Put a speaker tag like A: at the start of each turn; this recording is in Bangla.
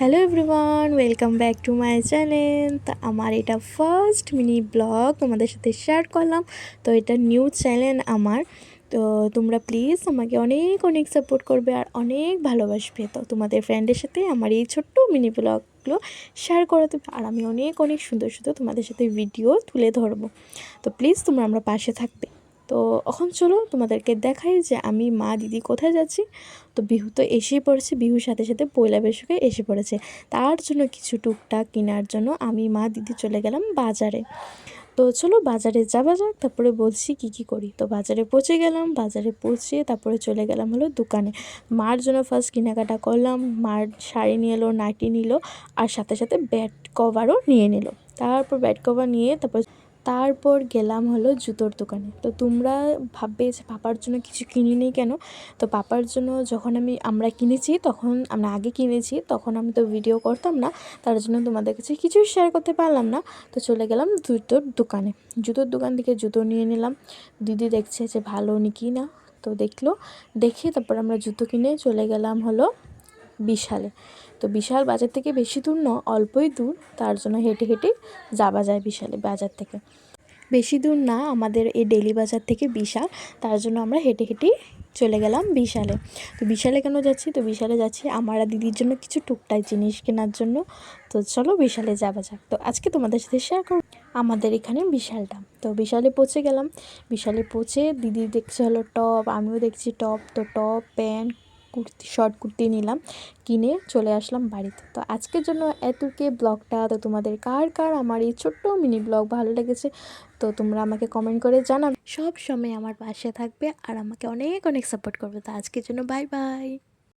A: Hello everyone, welcome back to my channel. তা আমার এটা ফার্স্ট মিনি ব্লগ তোমাদের সাথে শেয়ার করলাম। তো এটা নিউ চ্যানেল আমার। তো তোমরা প্লিজ আমাকে অনেক অনেক সাপোর্ট করবে আর অনেক ভালোবাসবে। তো তোমাদের ফ্রেন্ডের সাথে আমার এই ছোট্ট মিনি ব্লগগুলো শেয়ার করে দেবে আর আমি অনেক অনেক সুন্দর সুন্দর তোমাদের সাথে ভিডিও তুলে ধরবো। তো প্লিজ তোমরা আমরা পাশে থাকবে। তো এখন চলো তোমাদেরকে দেখাই যে আমি মা দিদি কোথায় যাচ্ছি। তো বিহু তো এসেই পড়েছে, বিহুর সাথে সাথে পয়লা বৈশাখে এসে পড়েছে। তার জন্য কিছু টুকটাক কেনার জন্য আমি মা দিদি চলে গেলাম বাজারে। তো চলো বাজারে যাওয়া যাক, তারপরে বলছি কি কি করি। তো বাজারে পৌঁছে গেলাম, বাজারে পৌঁছে তারপরে চলে গেলাম হলো দোকানে। মার জন্য ফার্স্ট কেনাকাটা করলাম। মার শাড়ি নিয়ে এলো, নাইটি নিল আর সাথে সাথে বেড কভারও নিয়ে নিল। তারপর বেড কভার নিয়ে তারপর গেলাম হলো জুতোর দোকানে। তো তোমরা ভাববে যে পাপার জন্য কিছু কিনিনি কেন। তো পাপার জন্য যখন আমরা কিনেছি, তখন আমরা আগে কিনেছি, তখন আমি তো ভিডিও করতাম না, তার জন্য তোমাদের কাছে কিছুই শেয়ার করতে পারলাম না। তো চলে গেলাম জুতোর দোকানে। জুতোর দোকান থেকে জুতো নিয়ে নিলাম। দিদি দেখছে যে ভালো নাকি না, তো দেখলো। দেখে তারপর আমরা জুতো কিনে চলে গেলাম হলো বিশালে। তো বিশাল বাজার থেকে বেশি দূর না, অল্পই দূর, তার জন্য হেঁটে হেঁটে যাওয়া যায় বিশালে বাজার থেকে। বেশি দূর না আমাদের এই ডেলি বাজার থেকে বিশাল, তার জন্য আমরা হেঁটে হেঁটেই চলে গেলাম বিশালে। তো বিশালে কেন যাচ্ছি, তো বিশালে যাচ্ছি আমার আর দিদির জন্য কিছু টুকটাক জিনিস কেনার জন্য। তো চলো বিশালে যাওয়া যাক। তো আজকে তোমাদের সাথে শেয়ার করব আমাদের এখানে বিশালটা। তো বিশালে পৌঁছে গেলাম। বিশালে পৌঁছে দিদি দেখছে হলো টপ, আমিও দেখছি টপ। তো top, pant, kurti, short kurti নিলাম, কিনে চলে আসলাম বাড়িতে। তো আজকের জন্য এতটুকু ব্লগটা। তো তোমাদের কার কার আমার এই ছোট্ট মিনি ব্লগ ভালো লেগেছে, তো তোমরা আমাকে কমেন্ট করে জানাবে। সব সময় আমার পাশে থাকবে আর আমাকে অনেক অনেক সাপোর্ট করবে। তো আজকের জন্য বাই বাই।